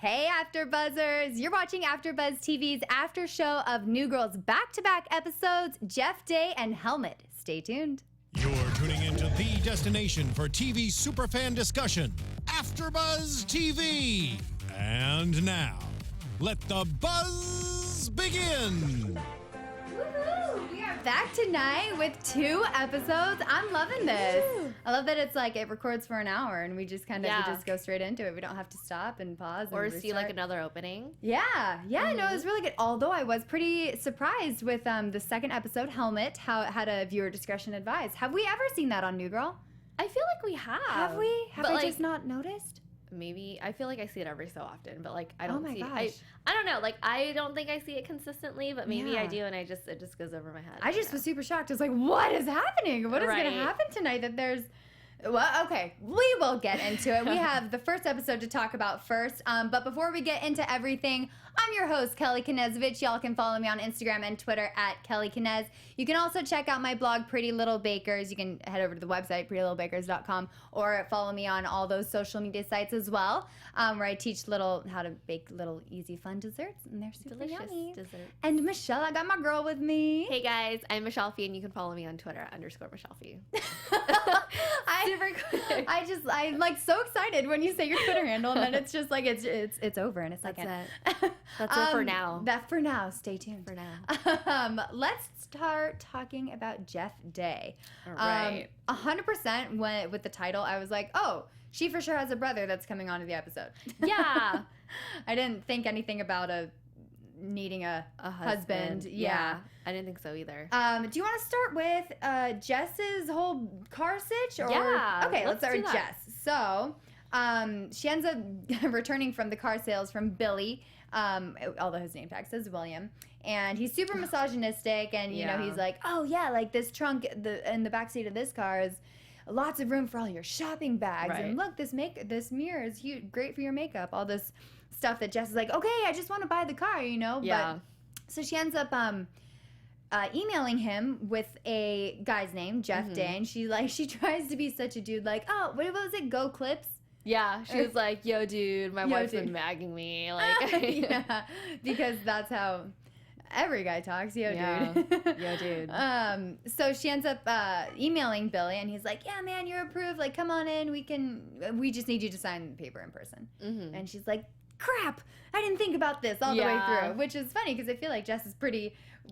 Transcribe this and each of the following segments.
Hey, AfterBuzzers! You're watching AfterBuzz TV's after show of New Girl's back-to-back episodes, Jeff Day and Helmet. Stay tuned. You're tuning into the destination for TV superfan discussion, AfterBuzz TV. And now, let the buzz begin. Woohoo! We are back tonight with 2 episodes. I'm loving this. Woo. I love that it's like it records for an hour and we just kind of we just go straight into it. We don't have to stop and pause or see like another opening. Yeah, no, it was really good. Although I was pretty surprised with the second episode, Helmet, how it had a viewer discretion advised. Have we ever seen that on New Girl? I feel like we have. Have we? Have I just not noticed? Maybe. I feel like I see it every so often, but like I don't see gosh. I don't know, like I don't think I see it consistently, but maybe I do, and it just goes over my head. I just was super shocked. I was like, what is happening? What is going to happen tonight that there's... Well, okay, we will get into it. We have the first episode to talk about first. But before we get into everything, I'm your host, Kellie Knezovich. Y'all can follow me on Instagram and Twitter at Kellie Knez. You can also check out my blog, Pretty Little Bakers. You can head over to the website, prettylittlebakers.com, or follow me on all those social media sites as well, where I teach how to bake little easy fun desserts, and they're super delicious yummy. Desserts. And Michelle, I got my girl with me. Hey guys, I'm Michelle Fee, and you can follow me on Twitter @_Michelle Fee. Super quick. I'm like so excited when you say your Twitter handle, and then it's just like it's over in a second. That's it for now. That for now. Stay tuned. For now. Let's start talking about Jeff Day. All right. 100% with the title, I was like, oh, she for sure has a brother that's coming onto the episode. Yeah. I didn't think anything about needing a husband. Yeah. I didn't think so either. Do you want to start with Jess's whole car sitch? Or? Yeah. Okay, let's start with that. Jess. So, she ends up returning from the car sales from Billy, although his name tag says William. And he's super misogynistic, and, you know, he's like, oh, yeah, like this trunk in the backseat of this car is lots of room for all your shopping bags. Right. And look, this mirror is huge, great for your makeup. All this stuff that Jess is like, okay, I just want to buy the car, you know? Yeah. But, so she ends up emailing him with a guy's name, Jeff Day, and she tries to be such a dude, like, oh, what was it, Go Clips? Yeah, she was like, yo, dude, my wife's been nagging me. Like, yeah, because that's how every guy talks, yo, dude. Yo, dude. So she ends up emailing Billy, and he's like, yeah, man, you're approved. Like, come on in. We just need you to sign the paper in person. Mm-hmm. And she's like, crap, I didn't think about this all the way through, which is funny because I feel like Jess is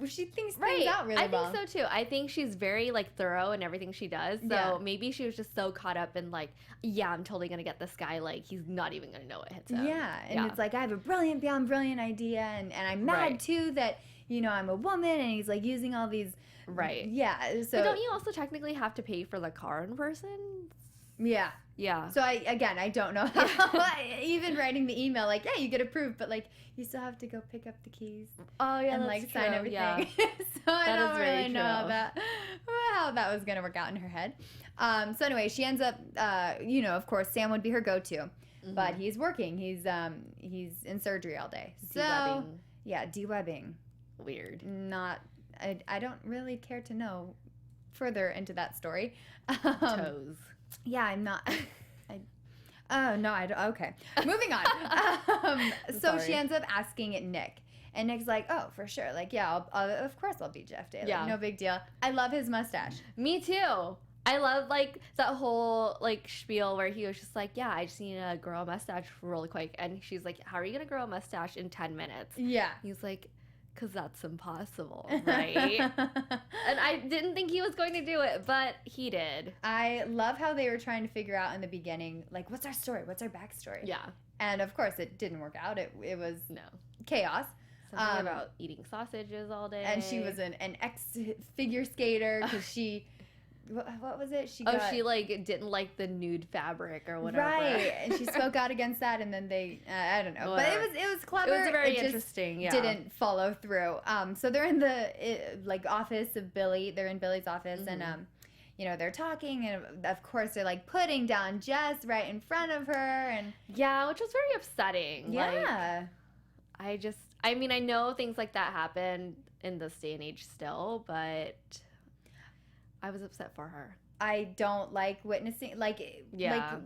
she thinks things out really well. I think so too. I think she's very like thorough in everything she does. So maybe she was just so caught up in like, yeah, I'm totally gonna get this guy. Like he's not even gonna know it hits him. Yeah, and it's like I have a brilliant idea, and I'm mad too that I'm a woman, and he's like using all these. Right. Yeah. So but don't you also technically have to pay for the car in person? Yeah. Yeah. So I don't know how, even writing the email, like, yeah, you get approved, but like, you still have to go pick up the keys. Oh, yeah, and that's like sign everything. Yeah. So I don't really know how that was going to work out in her head. So anyway, she ends up, of course, Sam would be her go-to, but he's working. He's in surgery all day. So, de-webbing. Yeah, de-webbing. Weird. I don't really care to know further into that story. Toes. Yeah, I'm not. Okay, moving on. So she ends up asking Nick, and Nick's like, "Oh, for sure. Like, yeah, of course I'll be Jeff Day. Like, yeah, no big deal. I love his mustache. Me too. I love like that whole like spiel where he was just like, yeah, I just need to grow a mustache really quick, and she's like, how are you gonna grow a mustache in 10 minutes? Yeah. He's like, because that's impossible, right? And I didn't think he was going to do it, but he did. I love how they were trying to figure out in the beginning, like, what's our story? What's our backstory? Yeah. And of course, it didn't work out. It was chaos. Something about eating sausages all day. And she was an ex-figure skater because she... What was it? She like didn't like the nude fabric or whatever. Right, and she spoke out against that, and then they, I don't know, but it was clever. It was very interesting. Yeah, didn't follow through. So they're in the office of Billy. They're in Billy's office, and they're talking, and of course they're like putting down Jess right in front of her, and which was very upsetting. Yeah, like, I know things like that happen in this day and age still, but I was upset for her. I don't like witnessing like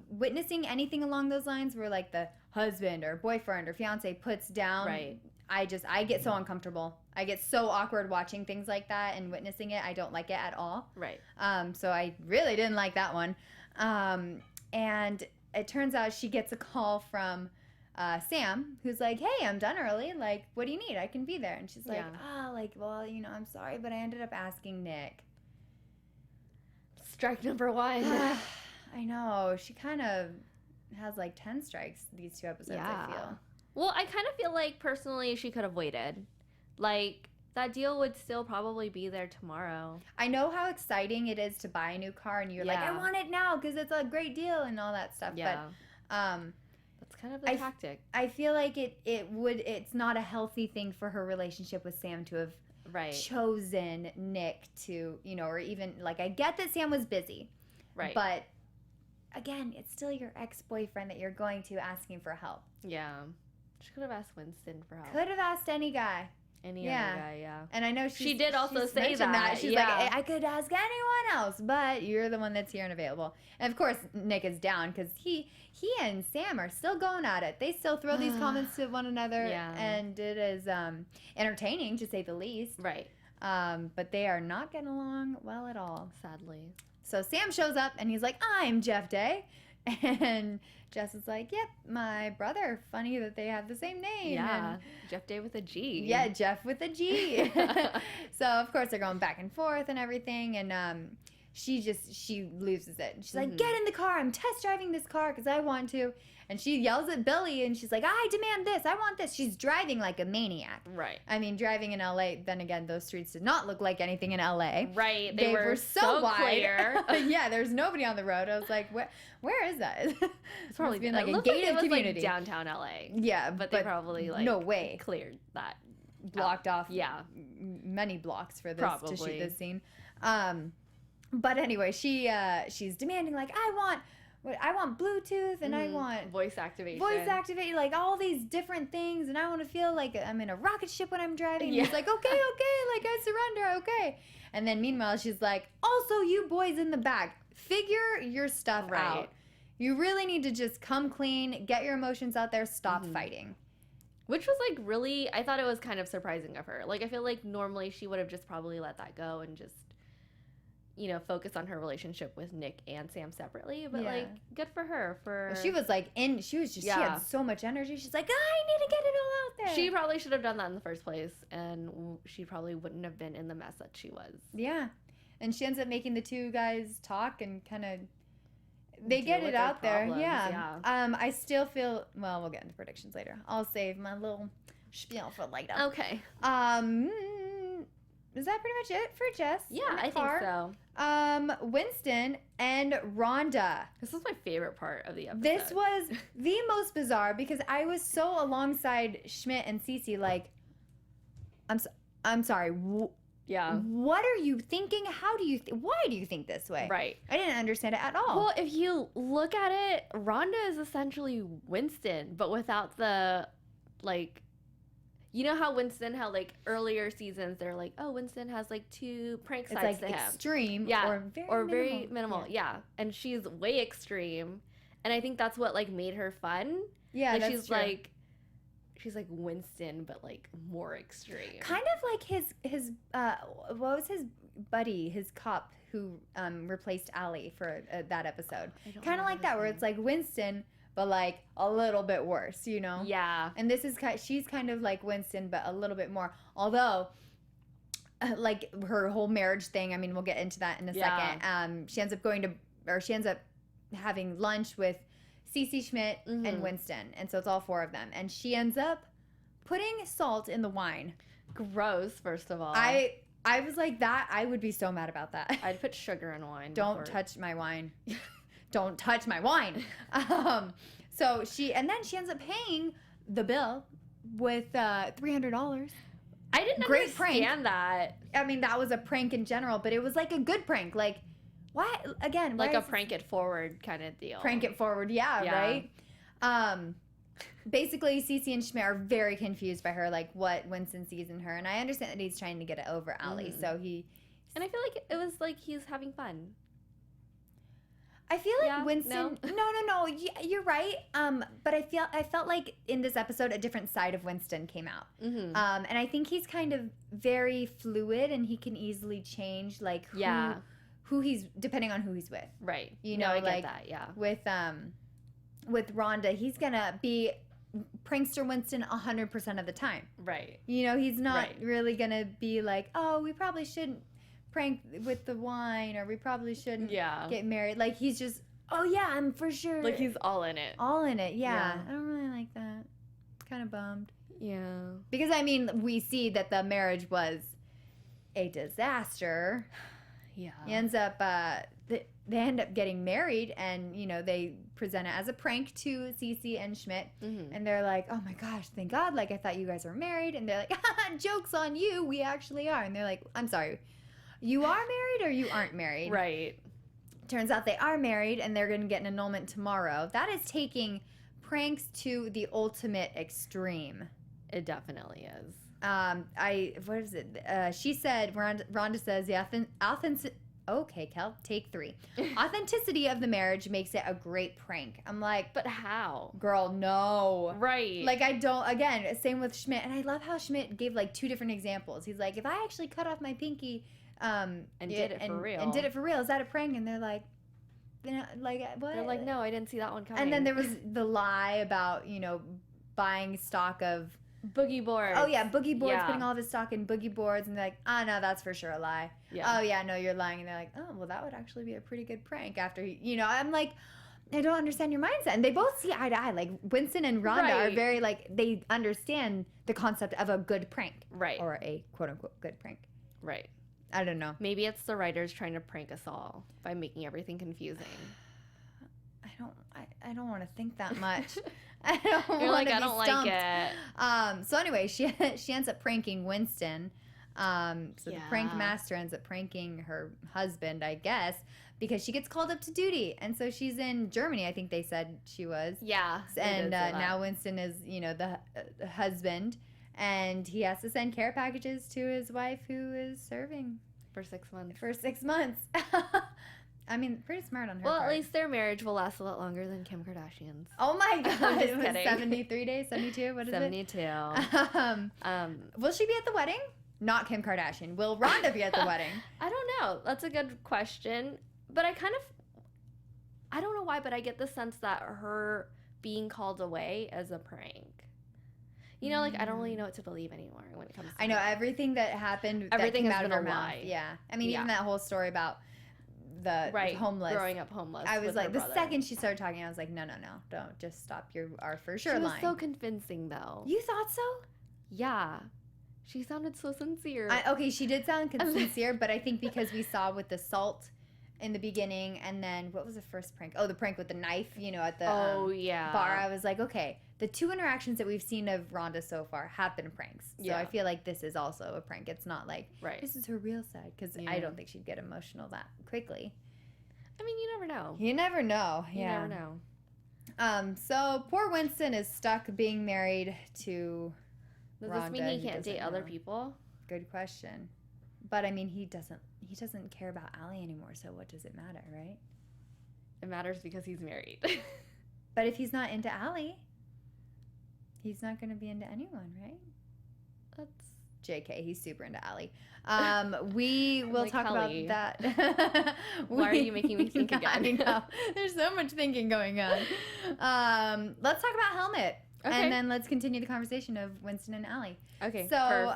witnessing anything along those lines where like the husband or boyfriend or fiance puts down. Right. I get so uncomfortable. I get so awkward watching things like that and witnessing it. I don't like it at all. Right. So I really didn't like that one. And it turns out she gets a call from Sam, who's like, hey, I'm done early. Like, what do you need? I can be there. And she's like, well, you know, I'm sorry, but I ended up asking Nick. Strike number 1. I know. She kind of has like 10 strikes these 2 episodes, I feel. Well, I kind of feel like personally she could have waited. Like, that deal would still probably be there tomorrow. I know how exciting it is to buy a new car, and you're like, I want it now because it's a great deal and all that stuff. Yeah. But that's kind of the tactic. I feel like it's not a healthy thing for her relationship with Sam to have chosen Nick to, you know, or even like, I get that Sam was busy. Right. But again, it's still your ex-boyfriend that you're going to asking for help. Yeah. She could have asked Winston for help. Could have asked any guy. Any other guy, yeah. And I know she did also say that. She's like, I could ask anyone else, but you're the one that's here and available. And of course, Nick is down because he and Sam are still going at it. They still throw these comments to one another, and it is entertaining to say the least. Right. But they are not getting along well at all, sadly. So Sam shows up and he's like, I'm Jeff Day. And Jess is like, yep, my brother. Funny that they have the same name. Yeah, and Jeff Day with a G. Yeah, Jeff with a G. So, of course, they're going back and forth and everything. And she loses it. She's like, get in the car. I'm test driving this car because I want to. And she yells at Billy, and she's like, I demand this. I want this. She's driving like a maniac. Right. I mean, driving in L.A., then again, those streets did not look like anything in L.A. Right. They were so wide. Clear. Yeah, there's nobody on the road. I was like, where is that? It's probably been like a gated community. Like downtown L.A. Yeah, but they probably like no way cleared that. Blocked off many blocks for this to shoot this scene. But anyway, she's demanding like, I want Bluetooth and I want voice activation, like all these different things, and I want to feel like I'm in a rocket ship when I'm driving. And he's like, okay, like I surrender, okay. And then meanwhile, she's like, also, you boys in the back, figure your stuff out. You really need to just come clean, get your emotions out there, stop fighting. Which was like really, I thought it was kind of surprising of her. Like, I feel like normally she would have just probably let that go and just, you know, focus on her relationship with Nick and Sam separately, but like, good for her. She was like she had so much energy. She's like, I need to get it all out there. She probably should have done that in the first place, and she probably wouldn't have been in the mess that she was. Yeah, and she ends up making the 2 guys talk and kind of they get it out there. Yeah. I still feel, well, we'll get into predictions later. I'll save my little spiel for later. Okay. Is that pretty much it for Jess? Yeah, I think so. Winston and Rhonda. This was my favorite part of the episode. This was the most bizarre because I was so alongside Schmidt and Cece, like, I'm sorry. What are you thinking? How do you why do you think this way? Right. I didn't understand it at all. Well, if you look at it, Rhonda is essentially Winston, but without the, like, you know how Winston, how like earlier seasons, they're like, oh, Winston has like 2 prank sides like to him. Extreme or very minimal. Yeah. And she's way extreme. And I think that's what like made her fun. Yeah, like, that's she's true. She's like Winston, but like more extreme. Kind of like his what was his buddy, his cop who replaced Allie for that episode. Kind of like that, where it's like Winston, but like a little bit worse, you know? Yeah. And this is she's kind of like Winston, but a little bit more. Although, like her whole marriage thing, I mean, we'll get into that in a second. She ends up having lunch with Cece, Schmidt, and Winston. And so it's all 4 of them. And she ends up putting salt in the wine. Gross, first of all. I was like, that, I would be so mad about that. I'd put sugar in wine. Don't touch my wine. Don't touch my wine. So she ends up paying the bill with $300. I didn't understand that. I mean, that was a prank in general, but it was like a good prank. Like, why, again, like a prank it forward kind of deal. Prank it forward, right? Basically, Cece and Schmidt are very confused by her, like what Winston sees in her, and I understand that he's trying to get it over Allie. So he, and I feel like it was like he's having fun. I feel like Yeah? Winston. No. You're right. But I felt like in this episode a different side of Winston came out. Mm-hmm. And I think he's kind of very fluid, and he can easily change like who he's depending on who he's with. Right. You know, I like get that. Yeah. With Rhonda, he's gonna be prankster Winston 100% of the time. Right. You know, he's not really gonna be like, oh, we probably shouldn't prank with the wine, or we probably shouldn't get married. Like, he's just, oh yeah, I'm for sure. Like, he's all in it. All in it, yeah. I don't really like that. Kind of bummed. Yeah. Because, I mean, we see that the marriage was a disaster. Yeah. He ends up, they end up getting married, and, you know, they present it as a prank to Cece and Schmidt. Mm-hmm. And they're like, oh my gosh, thank God. Like, I thought you guys were married. And they're like, joke's on you. We actually are. And they're like, I'm sorry. You are married or you aren't married? Right. Turns out they are married, and they're going to get an annulment tomorrow. That is taking pranks to the ultimate extreme. It definitely is. What is it? She said, Rhonda says, okay, Kel, take 3. Authenticity of the marriage makes it a great prank. I'm like, but how? Girl, no. Right. Like, I don't, again, same with Schmidt. And I love how Schmidt gave like 2 different examples. He's like, if I actually cut off my pinky, and did it for real, is that a prank? And they're like, what? They're like, no, I didn't see that one coming. And then there was the lie about, you know, buying stock of boogie boards. Oh yeah, boogie boards, putting all of his stock in boogie boards, and they're like, oh no, that's for sure a lie. Yeah. Oh yeah, no, you're lying. And they're like, oh well, that would actually be a pretty good prank after you know. I'm like, I don't understand your mindset. And they both see eye to eye. Like, Winston and Rhonda are very like, they understand the concept of a good prank. Right. Or a quote unquote good prank. Right. I don't know. Maybe it's the writers trying to prank us all by making everything confusing. I don't want to think that much. I don't want to like, be I don't stumped. like it. So anyway, she ends up pranking Winston. The prank master ends up pranking her husband, I guess, because she gets called up to duty. And so she's in Germany, I think they said she was. Yeah. And now Winston is, you know, the husband. And he has to send care packages to his wife, who is serving. For 6 months. For 6 months. I mean, pretty smart on her part. Well, at least their marriage will last a lot longer than Kim Kardashian's. Oh my God. It was 73 days? 72? What is 72. it? Will she be at the wedding? Not Kim Kardashian. Will Rhonda be at the wedding? I don't know. That's a good question. But I don't know why, but I get the sense that her being called away is a prank. You know, like, I don't really know what to believe anymore when it comes to I know, everything that happened, everything that has came been out of a her lie. mouth. Yeah. I mean, even that whole story about the homeless. Growing up homeless. I was like, the second she started talking, I was like, no, don't. Just stop. You are for sure lying. She was so convincing, though. You thought so? Yeah. She sounded so sincere. Okay, she did sound sincere, but I think because we saw with the salt in the beginning, and then what was the first prank? Oh, the prank with the knife, you know, at the bar. I was like, okay, the 2 interactions that we've seen of Rhonda so far have been pranks. So I feel like this is also a prank. It's not like, this is her real side, because I don't think she'd get emotional that quickly. I mean, you never know. You never know. You never know. So poor Winston is stuck being married to Does Rhonda. This mean he can't date other people? Good question. But I mean, he doesn't care about Allie anymore, so what does it matter, right? It matters because he's married. But if he's not into Allie, he's not going to be into anyone, right? That's JK, he's super into Allie. We will talk Kellie. about that. Why are you making me think again? I know. There's so much thinking going on. Let's talk about Helmet. Okay. And then let's continue the conversation of Winston and Allie. Okay. So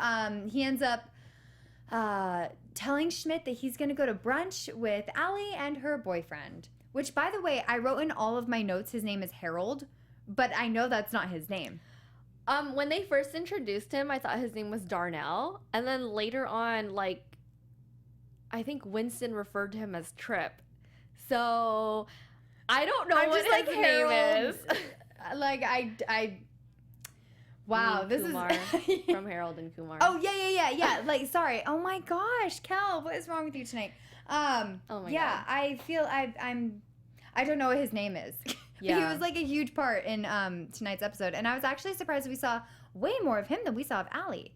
he ends up telling Schmidt that he's going to go to brunch with Allie and her boyfriend. Which, by the way, I wrote in all of my notes his name is Harold, but I know that's not his name. When they first introduced him, I thought his name was Darnell. And then later on, like, I think Winston referred to him as Trip. So, I don't know what his name is. Like, wow, this Kumar is from Harold and Kumar. Oh, yeah. Like, sorry. Oh my gosh, Kel, what is wrong with you tonight? Oh my God. I feel I don't know what his name is. Yeah. But he was like a huge part in tonight's episode, and I was actually surprised we saw way more of him than we saw of Allie.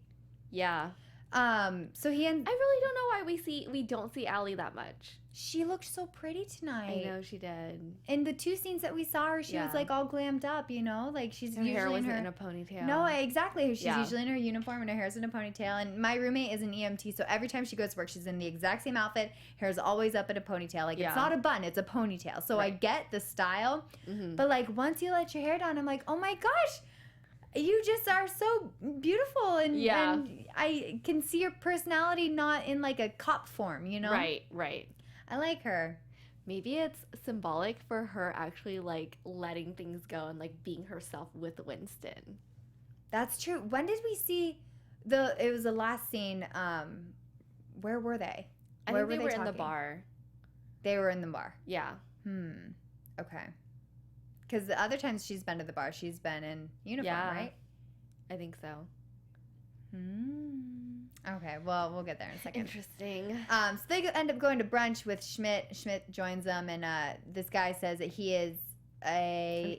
Yeah. So he and I really don't know why we don't see Allie that much. she looked so pretty tonight. I know she did. In the 2 scenes that we saw her, she was like all glammed up, you know, like she's Her usually hair wasn't in her in a ponytail. No, exactly. She's usually in her uniform and her hair's in a ponytail. And my roommate is an EMT, so every time she goes to work, she's in the exact same outfit. Hair's always up in a ponytail. Like it's not a bun, it's a ponytail. So I get the style, but like once you let your hair down, I'm like, oh my gosh. You just are so beautiful, and I can see your personality not in like a cop form, you know? Right. I like her. Maybe it's symbolic for her actually like letting things go and like being herself with Winston. That's true. When did we see it was the last scene, where were they? I think they were in the bar. They were in the bar. Yeah. Okay. Because the other times she's been to the bar, she's been in uniform, right? I think so. Okay, well, we'll get there in a second. Interesting. So they end up going to brunch with Schmidt. Schmidt joins them, and this guy says that he is an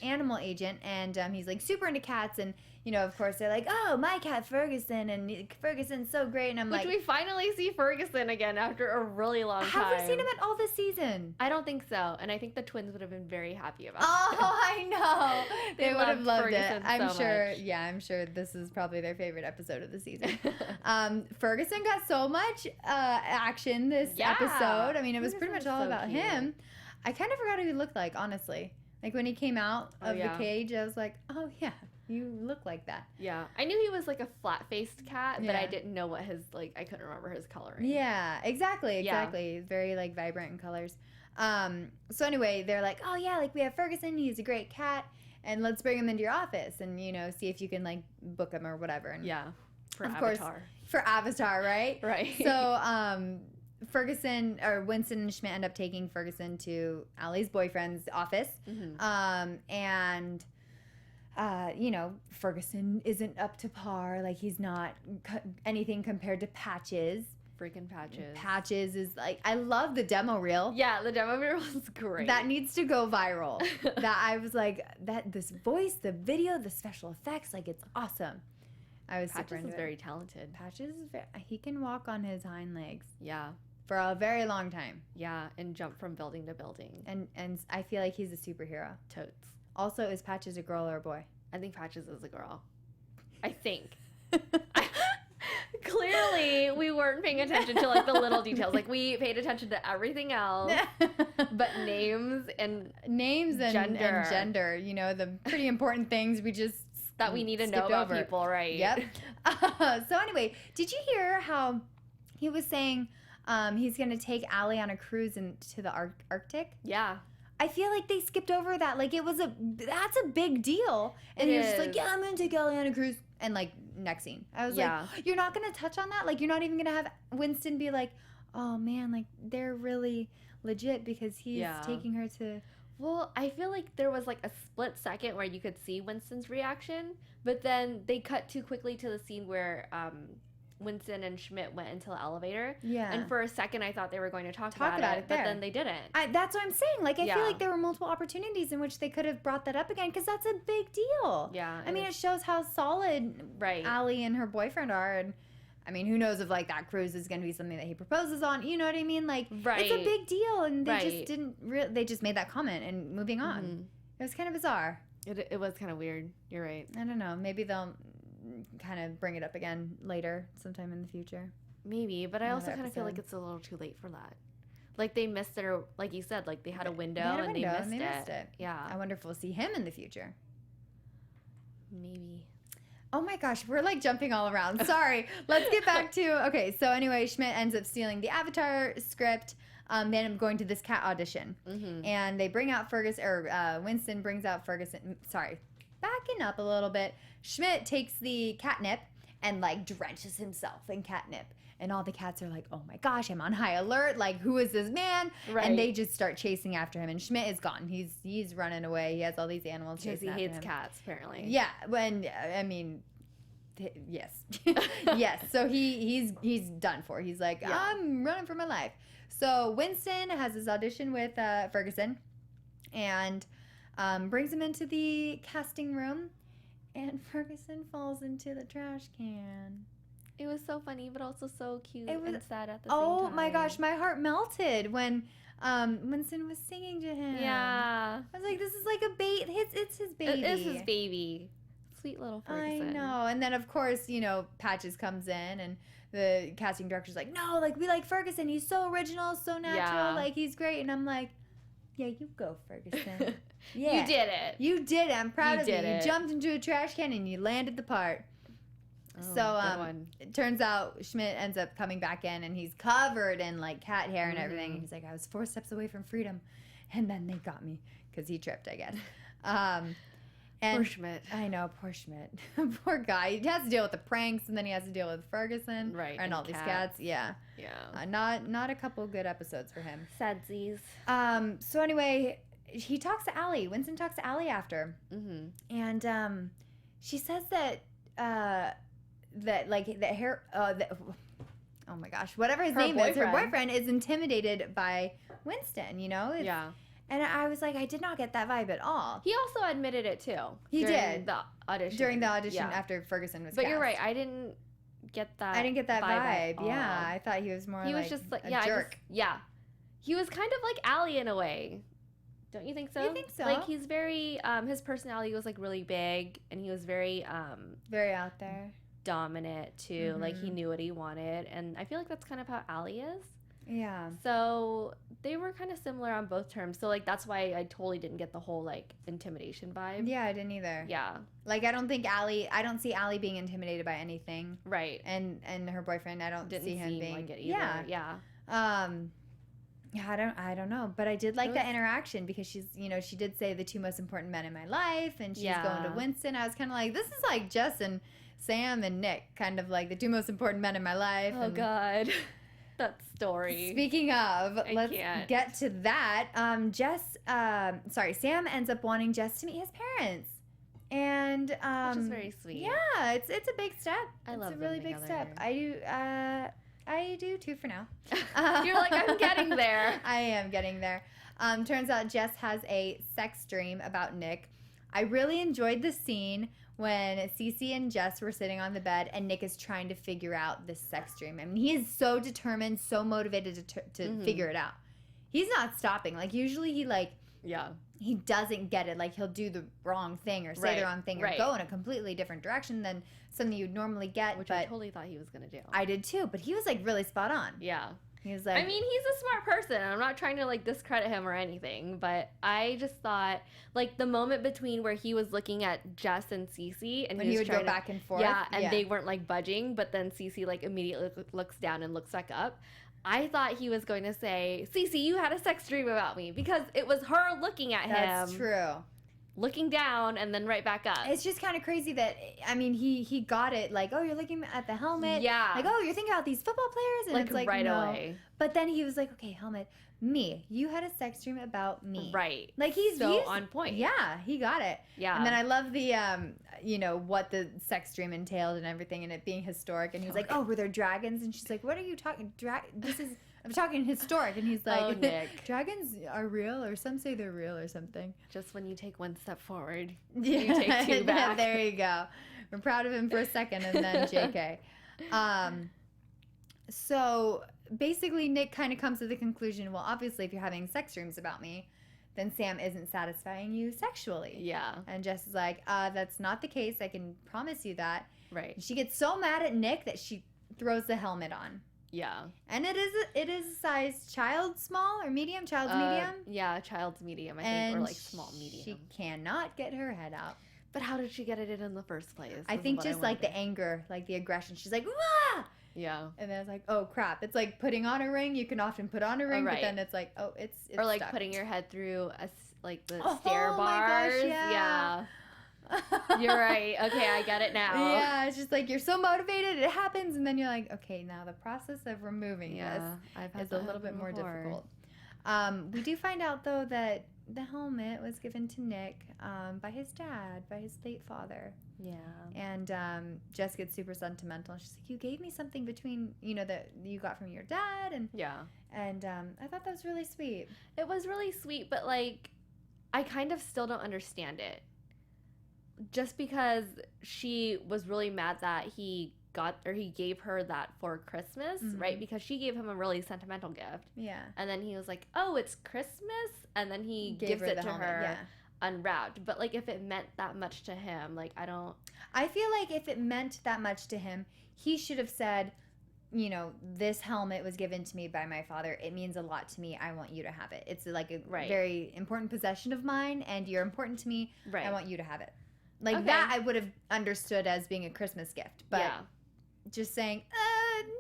animal agent, and he's like super into cats, and you know, of course, they're like, oh, my cat Ferguson, and Ferguson's so great, and I'm like, we finally see Ferguson again after a really long time. Have we seen him at all this season? I don't think so, and I think the twins would have been very happy about it. Oh, I know. They would have loved Ferguson it. I'm so sure. much. Yeah, I'm sure this is probably their favorite episode of the season. Ferguson got so much action this episode. I mean, it was pretty much all about him. I kind of forgot who he looked like, honestly. Like when he came out of the cage, I was like, oh yeah, you look like that. Yeah. I knew he was like a flat-faced cat, but I didn't know what his, like, I couldn't remember his coloring. Yeah, exactly. Very, like, vibrant in colors. So anyway, they're like, oh yeah, like we have Ferguson, he's a great cat, and let's bring him into your office and, you know, see if you can, like, book him or whatever. And for of Avatar. Course, for Avatar, right? Right. So, Ferguson or Winston and Schmidt end up taking Ferguson to Allie's boyfriend's office. And you know, Ferguson isn't up to par. Like he's not anything compared to Patches. Freaking Patches. Patches is like, I love the demo reel. Yeah, the demo reel is great. That needs to go viral. That I was like, this voice, the video, the special effects, like it's awesome. I was super into it. Patches is very talented. Patches is he can walk on his hind legs. Yeah. For a very long time. Yeah, and jump from building to building. And I feel like he's a superhero. Totes. Also, is Patches a girl or a boy? I think Patches is a girl. I think. Clearly, we weren't paying attention to like the little details. Like we paid attention to everything else, but names and gender. You know, the pretty important things we just that we need to know about people, right? Yep. So anyway, did you hear how he was saying he's going to take Allie on a cruise into the Arctic? Yeah. I feel like they skipped over that. Like that's a big deal. And you're just like, yeah, I'm going to take Allie on a cruise. And like next scene, I was like, you're not going to touch on that? Like you're not even going to have Winston be like, oh man, like they're really legit because he's taking her to... Well, I feel like there was like a split second where you could see Winston's reaction, but then they cut too quickly to the scene where Winston and Schmidt went into the elevator. Yeah. And for a second, I thought they were going to talk about it but then they didn't. That's what I'm saying. Like, I feel like there were multiple opportunities in which they could have brought that up again because that's a big deal. Yeah. I mean, it shows how solid Allie and her boyfriend are. And, I mean, who knows if, like, that cruise is going to be something that he proposes on. You know what I mean? Like, it's a big deal. And they just didn't they just made that comment and moving on. It was kind of bizarre. It was kind of weird. You're right. I don't know. Maybe they'll kind of bring it up again later sometime in the future. Maybe, but I also kind of feel like it's a little too late for that. Like they missed it, or like you said, like they had a window and they missed it. Yeah. I wonder if we'll see him in the future. Maybe. Oh my gosh, we're like jumping all around. Sorry. Let's get back to, okay, so anyway, Schmidt ends up stealing the Avatar script. They end up going to this cat audition. And they bring out Winston brings out Ferguson. Sorry, backing up a little bit. Schmidt takes the catnip and like drenches himself in catnip. And all the cats are like, oh my gosh, I'm on high alert. Like, who is this man? Right. And they just start chasing after him. And Schmidt is gone. He's running away. He has all these animals chasing after him. Because he hates cats, apparently. Yeah. Yes. Yes. So he's done for. He's like, I'm running for my life. So Winston has his audition with Ferguson and brings him into the casting room. And Ferguson falls into the trash can. It was so funny, but also so cute and sad at the same time. Oh my gosh, my heart melted when Winston was singing to him. Yeah. I was like, this is like a baby. It's his baby. It is his baby. Sweet little Ferguson. I know. And then, of course, you know, Patches comes in and the casting director's like, no, like, we like Ferguson. He's so original, so natural. Yeah. Like, he's great. And I'm like, yeah, you go, Ferguson. Yeah. You did it. You did it. I'm proud of you. did You it. jumped into a trash can and you landed the part. Oh, So it turns out Schmidt ends up coming back in and he's covered in like cat hair and everything. And he's like, I was 4 steps away from freedom. And then they got me because he tripped, I guess. And poor Schmidt. I know, poor Schmidt. Poor guy. He has to deal with the pranks and then he has to deal with Ferguson. Right. And all these cats. Yeah. Yeah. Not a couple good episodes for him. Sadsies. So anyway, he talks to Allie. Winston talks to Allie after. Mm-hmm. And she says that oh my gosh, whatever his name is, her boyfriend is intimidated by Winston, you know? Yeah. And I was like, I did not get that vibe at all. He also admitted it too. He did. The audition. During the audition after Ferguson was But cast. you're right, I didn't get that. I didn't get that vibe. at Yeah, all. I thought he was more He like was just like a jerk. He was kind of like Allie in a way. Don't you think so? You think so? Like he's very his personality was like really big and he was very very out there. Dominant too. Like he knew what he wanted and I feel like that's kind of how Allie is. Yeah. So they were kind of similar on both terms. So like that's why I totally didn't get the whole like intimidation vibe. Yeah, I didn't either. Yeah. Like I don't see Allie being intimidated by anything. Right. And her boyfriend, I don't see him being like it either. Yeah. Yeah, I don't know, but I did like that interaction because she's, you know, she did say the 2 most important men in my life, and she's going to Winston. I was kind of like, this is like Jess and Sam and Nick, kind of like the 2 most important men in my life. Oh God, that story. Speaking of, let's get to that. Sam ends up wanting Jess to meet his parents, and which is very sweet. Yeah, it's a big step. I love it's a really big step. I do too for now. You're like, I'm getting there. I am getting there. Turns out Jess has a sex dream about Nick. I really enjoyed the scene when Cece and Jess were sitting on the bed and Nick is trying to figure out this sex dream. I mean, he is so determined, so motivated to figure it out. He's not stopping. Like, usually he doesn't get it. Like, he'll do the wrong thing or say the wrong thing or go in a completely different direction than something you'd normally get. Which I totally thought he was going to do. I did too, but he was like really spot on. Yeah. He was like, I mean, he's a smart person. I'm not trying to like discredit him or anything, but I just thought like the moment between where he was looking at Jess and Cece and he would go back and forth. Yeah, and they weren't like budging, but then Cece like immediately looks down and looks back up. I thought he was going to say, Cece, you had a sex dream about me, because it was her looking at him. That's true. Looking down and then right back up. It's just kind of crazy that, I mean, he got it like, oh, you're looking at the helmet. Yeah. Like, oh, you're thinking about these football players? And like, it's like, right no. away. But then he was like, okay, helmet, me. You had a sex dream about me. Right. Like, he's on point. Yeah, he got it. Yeah. And then I love the, you know, what the sex dream entailed and everything and it being historic. And he's like, oh, were there dragons? And she's like, what are you talking? I'm talking historic. And he's like, oh, Nick. Dragons are real, or some say they're real or something. Just when you take 1 step forward, you take 2 back. There you go. We're proud of him for a second and then JK. So basically Nick kind of comes to the conclusion, well, obviously if you're having sex dreams about me, then Sam isn't satisfying you sexually. Yeah. And Jess is like, that's not the case. I can promise you that. Right. And she gets so mad at Nick that she throws the helmet on. Yeah. And it is a size child small or medium, child's medium. Yeah, child's medium, I think, or like small medium. She cannot get her head out. But how did she get it in the first place? I think just like the anger, like the aggression. She's like, wah! Yeah. And then it's like, oh crap. It's like putting on a ring. You can often put on a ring, but then it's like, oh, it's or like stuck. putting your head through the stair bars. My gosh, yeah. You're right. Okay, I get it now. Yeah, it's just like you're so motivated, it happens, and then you're like, okay, now the process of removing this is a little bit more difficult. We do find out though that the helmet was given to Nick by his dad, by his late father. Yeah. And Jess gets super sentimental. She's like, you gave me something between, you know, that you got from your dad, and and I thought that was really sweet. It was really sweet, but like, I kind of still don't understand it. Just because she was really mad that he he gave her that for Christmas, right? Because she gave him a really sentimental gift. Yeah. And then he was like, "Oh, it's Christmas," and then he gives it to her unwrapped. But like, if it meant that much to him, like, I feel like if it meant that much to him, he should have said, you know, this helmet was given to me by my father. It means a lot to me. I want you to have it. It's like a very important possession of mine, and you're important to me. Right. I want you to have it. Like that I would have understood as being a Christmas gift. But just saying,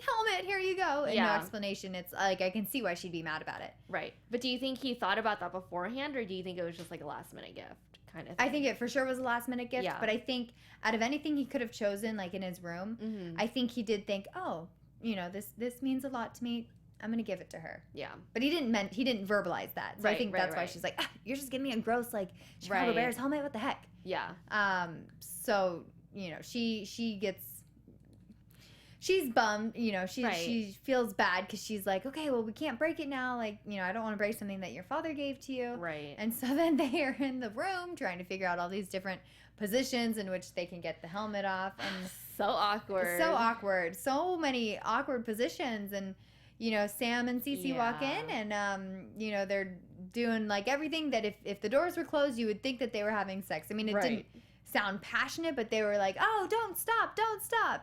helmet, here you go, and no explanation. It's like, I can see why she'd be mad about it. Right. But do you think he thought about that beforehand, or do you think it was just like a last minute gift kind of thing? I think it for sure was a last minute gift, but I think out of anything he could have chosen, like in his room, I think he did think, oh, you know, this means a lot to me. I'm gonna give it to her. Yeah. But he didn't verbalize that. So I think that's why she's like, you're just giving me a gross like Chicago Bears helmet. What the heck? Yeah. So you know, she's bummed. You know, she feels bad because she's like, okay, well, we can't break it now. Like, you know, I don't want to break something that your father gave to you. Right. And so then they are in the room trying to figure out all these different positions in which they can get the helmet off, and so awkward. So many awkward positions. And you know, Sam and Cece walk in, and you know, they're doing like everything that if the doors were closed, you would think that they were having sex. I mean, it didn't sound passionate, but they were like, oh, don't stop,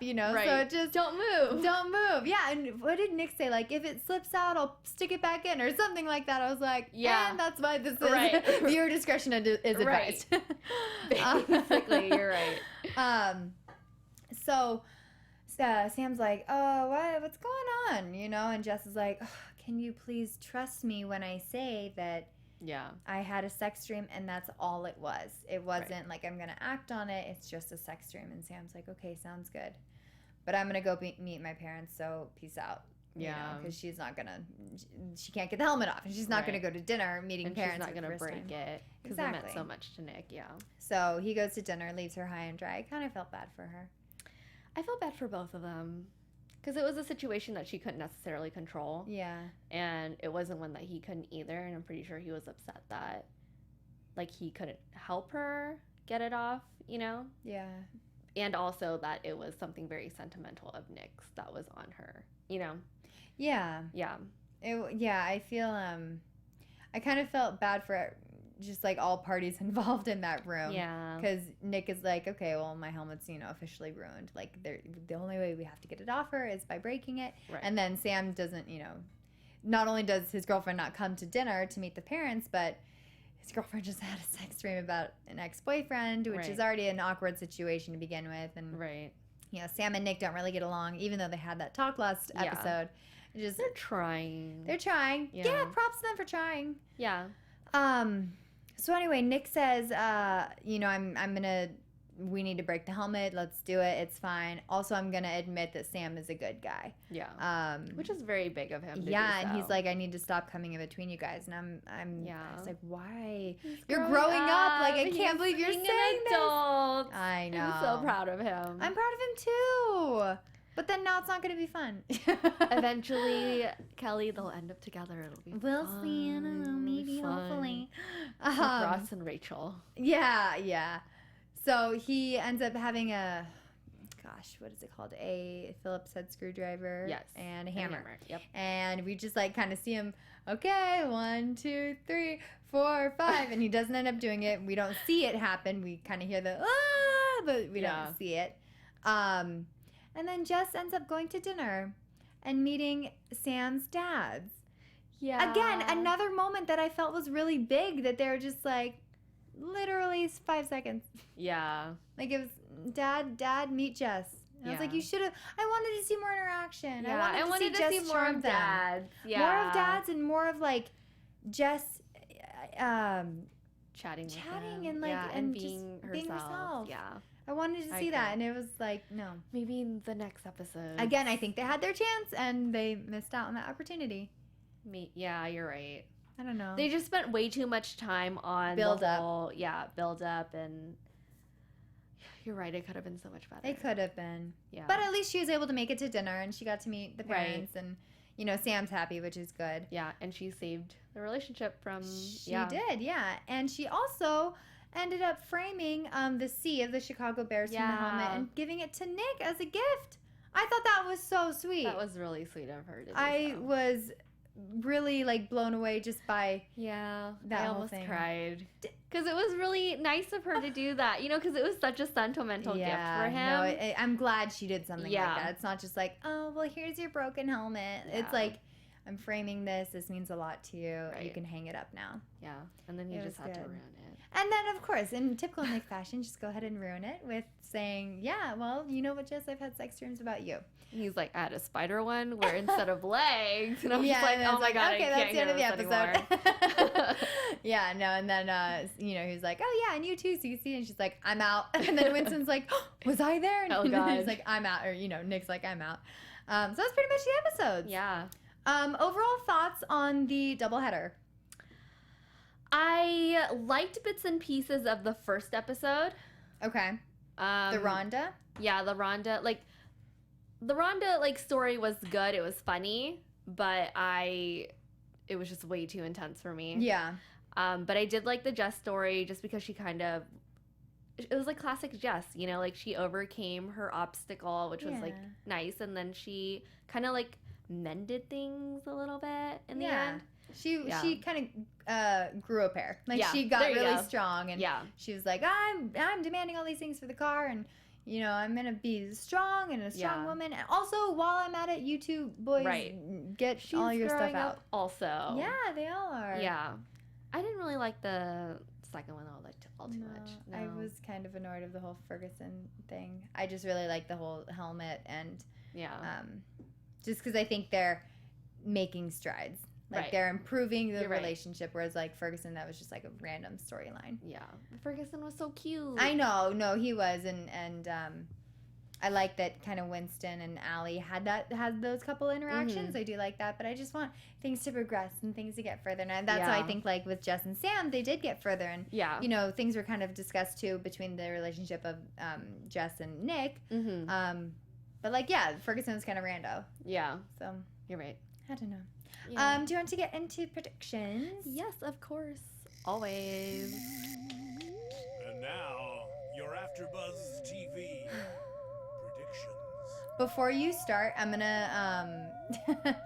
you know. So it just don't move. Yeah. And what did Nick say? Like, if it slips out, I'll stick it back in, or something like that. I was like, and that's why this is viewer discretion is advised. Basically, you're right. So Sam's like, oh, what's going on, you know? And Jess is like, oh, can you please trust me when I say that I had a sex dream, and that's all it was. It wasn't like I'm gonna act on it. It's just a sex dream. And Sam's like, okay, sounds good, but I'm gonna go meet my parents, so peace out. Because she can't get the helmet off, and she's not gonna go to dinner meeting and parents. She's not gonna break it because it meant so much to Nick. So he goes to dinner, leaves her high and dry. I kind of felt bad for her. I felt bad for both of them. Because it was a situation that she couldn't necessarily control. Yeah. And it wasn't one that he couldn't either. And I'm pretty sure he was upset that, like, he couldn't help her get it off, you know? Yeah. And also that it was something very sentimental of Nick's that was on her, you know? Yeah. Yeah. I feel, I kind of felt bad for just like all parties involved in that room. Yeah. Because Nick is like, okay, well, my helmet's, you know, officially ruined. Like, the only way we have to get it off her is by breaking it. Right. And then Sam doesn't, you know, not only does his girlfriend not come to dinner to meet the parents, but his girlfriend just had a sex dream about an ex-boyfriend, which is already an awkward situation to begin with. And, you know, Sam and Nick don't really get along, even though they had that talk last episode. They're trying. Yeah, props to them for trying. Yeah. So anyway, Nick says, you know, we need to break the helmet. Let's do it. It's fine. Also, I'm going to admit that Sam is a good guy. Yeah. Which is very big of him to do and he's like, I need to stop coming in between you guys. And I was like, why? You're growing up. Like, I can't believe you're saying an adult. This. I know. I'm so proud of him. I'm proud of him too. But then now it's not going to be fun. Eventually, Kellie, they'll end up together. It'll be We'll see. I don't know. Maybe, hopefully. Ross and Rachel. Yeah. So he ends up having what is it called? A Phillips head screwdriver. Yes. And a hammer. Yep. And we just like kind of see him, okay, 1, 2, 3, 4, 5. And he doesn't end up doing it. We don't see it happen. We kind of hear the, but we don't see it. And then Jess ends up going to dinner and meeting Sam's dads. Yeah. Again, another moment that I felt was really big, that they were just like, literally 5 seconds. Yeah. Like, it was, Dad, meet Jess. And I was like, you should have, I wanted to see more interaction. Yeah. I wanted to see more of dads. Yeah. More of dads and more of, like, Jess, chatting and, like, and being just herself. Yeah. I wanted to see that, and it was like, no. Maybe in the next episode. Again, I think they had their chance, and they missed out on that opportunity. Yeah, you're right. I don't know. They just spent way too much time on build up, and you're right. It could have been so much better. It could have been. Yeah. But at least she was able to make it to dinner, and she got to meet the parents, and you know, Sam's happy, which is good. Yeah, and she saved the relationship from. She did, yeah, and she also ended up framing the C of the Chicago Bears from the helmet and giving it to Nick as a gift. I thought that was so sweet. That was really sweet of her to do. I was really like blown away just by that I whole almost thing. Cried because it was really nice of her to do that, you know, because it was such a sentimental gift for him. No, I'm glad she did something like that. It's not just like, oh well, here's your broken helmet. It's like, I'm framing this means a lot to you. Right. You can hang it up now. Yeah, and then you just had to ruin it. And then, of course, in typical Nick fashion, just go ahead and ruin it with saying, yeah, well, you know what, Jess, I've had sex dreams about you. He's like, I had a spider one where instead of legs. And I'm just like, oh my God, okay, I can't that's the end of the episode. Yeah, no, and then, you know, he's like, oh yeah, and you too, Cece. And she's like, I'm out. And then Winston's like, oh, was I there? And then he's like, I'm out. Or, you know, Nick's like, I'm out. So that's pretty much the episodes. Yeah. Overall thoughts on the doubleheader? I liked bits and pieces of the first episode. Okay. The Rhonda? Yeah, the Rhonda. Like, the Rhonda, like, story was good. It was funny, but it was just way too intense for me. Yeah. But I did like the Jess story just because she kind of, it was like classic Jess, you know, like she overcame her obstacle, which was like nice. And then she kind of like mended things a little bit in the end. She kind of grew a pair. Like she got really strong, and she was like, I'm demanding all these things for the car, and you know, I'm gonna be strong and a strong woman. And also, while I'm at it, you two boys get all your stuff out. Also, yeah, they all are. Yeah, I didn't really like the second one all too much. No. I was kind of annoyed of the whole Ferguson thing. I just really like the whole helmet and just because I think they're making strides. Like, they're improving the relationship, whereas, like, Ferguson, that was just, like, a random storyline. Yeah. Ferguson was so cute. I know. No, he was. And I like that kind of Winston and Allie had those couple interactions. I do like that. But I just want things to progress and things to get further. And that's why I think, like, with Jess and Sam, they did get further. And, you know, things were kind of discussed, too, between the relationship of Jess and Nick. But, like, Ferguson was kind of rando. Yeah. So. You're right. I don't know. Yeah. Do you want to get into predictions? Yes, of course. Always. And now, your AfterBuzz TV predictions. Before you start, I'm going to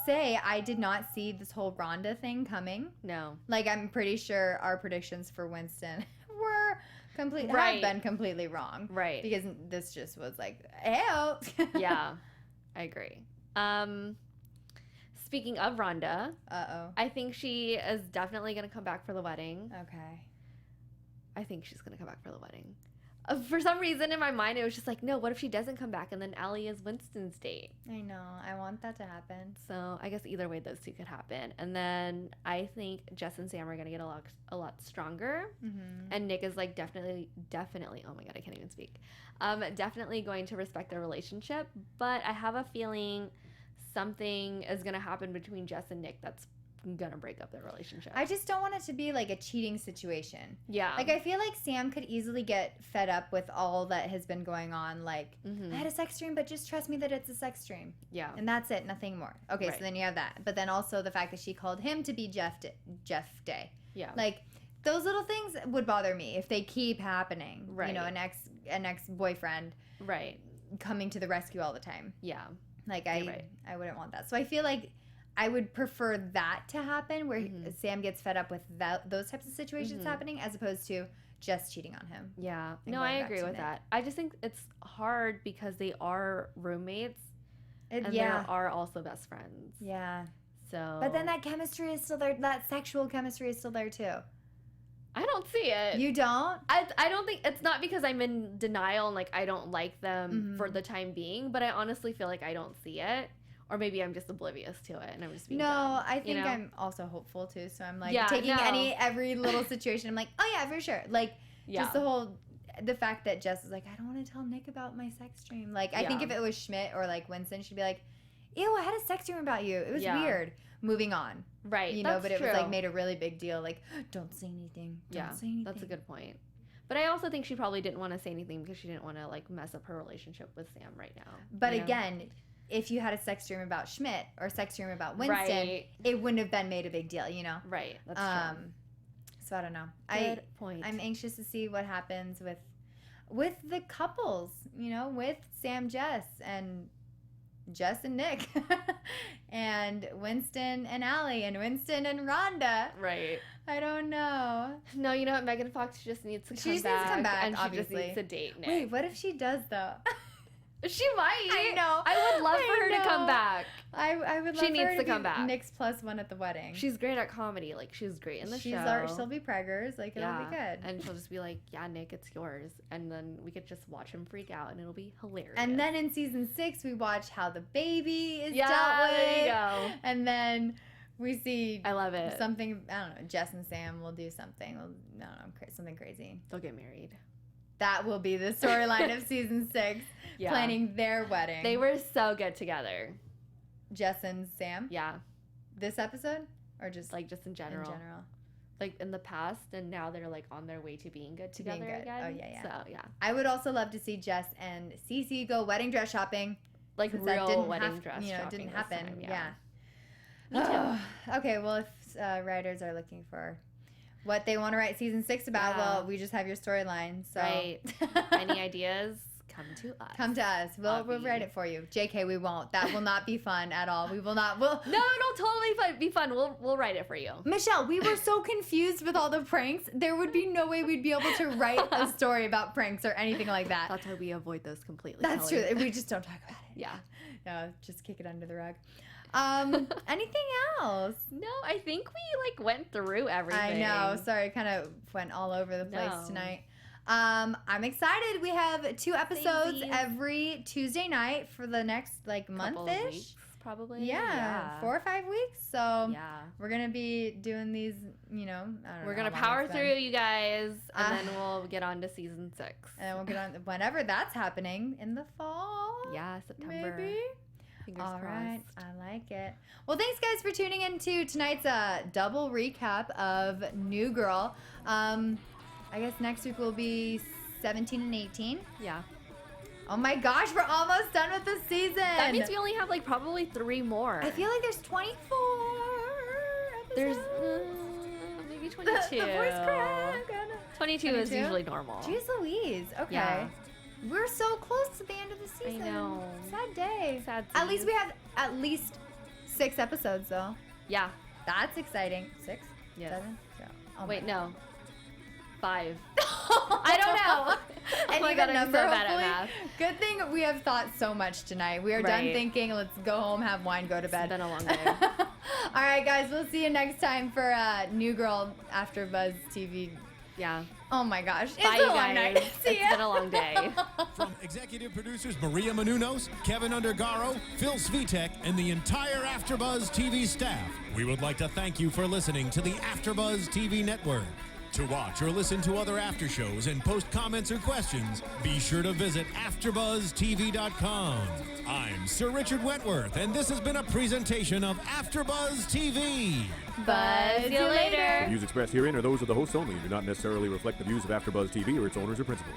say I did not see this whole Rhonda thing coming. No. Like, I'm pretty sure our predictions for Winston were have been completely wrong. Right. Because this just was like, ew. Yeah, I agree. Speaking of Rhonda, I think she is definitely going to come back for the wedding. Okay. I think she's going to come back for the wedding. For some reason in my mind, it was just like, no, what if she doesn't come back and then Allie is Winston's date? I know. I want that to happen. So I guess either way, those two could happen. And then I think Jess and Sam are going to get a lot stronger. And Nick is like definitely, oh my God, I can't even speak. Definitely going to respect their relationship. But I have a feeling something is going to happen between Jess and Nick that's going to break up their relationship. I just don't want it to be like a cheating situation. Yeah. Like, I feel like Sam could easily get fed up with all that has been going on. Like, I had a sex dream, but just trust me that it's a sex dream. Yeah. And that's it. Nothing more. Okay, so then you have that. But then also the fact that she called him to be Jeff Day. Yeah. Like, those little things would bother me if they keep happening. Right. You know, an ex-boyfriend. Right. Coming to the rescue all the time. Yeah. Like, I wouldn't want that. So I feel like I would prefer that to happen, where Sam gets fed up with those types of situations happening, as opposed to just cheating on him. Yeah. No, I agree with that. I just think it's hard because they are roommates, and they are also best friends. Yeah. So. But then that chemistry is still there. That sexual chemistry is still there too. I don't see it. You don't? I don't think, it's not because I'm in denial and like I don't like them for the time being, but I honestly feel like I don't see it. Or maybe I'm just oblivious to it and I'm just being dumb, I think I'm also hopeful too. So I'm like taking every little situation. I'm like, oh yeah, for sure. Like just the fact that Jess is like, I don't want to tell Nick about my sex dream. Like I think if it was Schmidt or like Winston, she'd be like, ew, I had a sex dream about you. It was weird. Moving on. Right. You know, but it was like made a really big deal. Like, don't say anything. Don't say anything. That's a good point. But I also think she probably didn't want to say anything because she didn't want to like mess up her relationship with Sam right now. But again, if you had a sex dream about Schmidt or a sex dream about Winston, it wouldn't have been made a big deal, you know? Right. That's true. So I don't know. Good point. I'm anxious to see what happens with with the couples, with Sam, Jess and Nick and Winston and Allie and Winston and Rhonda. Right. I don't know. No, you know what? Megan Fox just needs to come back. She just needs to come back, and obviously. She just needs to date Nick. Wait, what if she does, though? She might. I know. I would love for her to come back. I would love She for needs her to be come back. Nick's +1 at the wedding. She's great at comedy. Like, she's great in the show. She'll be preggers. Like, it'll be good. And she'll just be like, yeah, Nick, it's yours. And then we could just watch him freak out, and it'll be hilarious. And then in season 6, we watch how the baby is yeah, dealt with. there you go. And then we see I love it. something, I don't know, Jess and Sam will do something. Something crazy. They'll get married. That will be the storyline of season 6, planning their wedding. They were so good together. Jess and Sam? Yeah. This episode? Or just just in general? In general. Like in the past, and now they're like on their way to being good together again. Oh, yeah. So, yeah. I would also love to see Jess and Cece go wedding dress shopping. Like real wedding dress shopping. Didn't happen. Time, yeah. Me too. Okay, well, if writers are looking for what they want to write season 6 about, well, we just have your storyline. So. Right. Any ideas? Come to us. Come to us. We'll write it for you. JK, we won't. That will not be fun at all. We will not. No, it'll totally be fun. We'll write it for you. Michelle, we were so confused with all the pranks. There would be no way we'd be able to write a story about pranks or anything like that. That's why we avoid those completely. That's Kellie. true. We just don't talk about it. Yeah. No, just kick it under the rug. Anything else? No, I think we went through everything. I know. Sorry, kind of went all over the place tonight. I'm excited. We have 2 episodes every Tuesday night for the next month-ish. Weeks, probably. Yeah, 4 or 5 weeks. So we're gonna be doing these. I don't know. We're gonna power through, you guys, and then we'll get on to season 6. And we'll get on whenever that's happening in the fall. Yeah, September. Maybe. Fingers All crossed. right, I like it. Well, thanks guys for tuning in to tonight's double recap of New Girl. I guess next week will be 17 and 18. Yeah. Oh my gosh, we're almost done with the season. That means we only have probably 3 more. I feel like there's 24 episodes. There's maybe 22. The voice crack. 22 is usually normal. Jeez Louise. Okay. Yeah. We're so close to the end of the season. I know. Sad day. Sad At least we have at least 6 episodes, though. Yeah. That's exciting. 6? Yes. 7? So, wait, no. 5. I don't know. And my God, I'm so bad at math. Good thing we have thought so much tonight. We are done thinking. Let's go home, have wine, go to bed. It's been a long day. All right, guys. We'll see you next time for New Girl AfterBuzz TV. Yeah. Oh my gosh. Bye, it's a you long guys. night. See It's ya. been a long day. From executive producers Maria Menounos, Kevin Undergaro, Phil Svitek, and the entire AfterBuzz TV staff, we would like to thank you for listening to the AfterBuzz TV network. To watch or listen to other after shows and post comments or questions, be sure to visit AfterBuzzTV.com. I'm Sir Richard Wentworth, and this has been a presentation of AfterBuzz TV. Buzz you later. The views expressed herein are those of the hosts only and do not necessarily reflect the views of AfterBuzz TV or its owners or principals.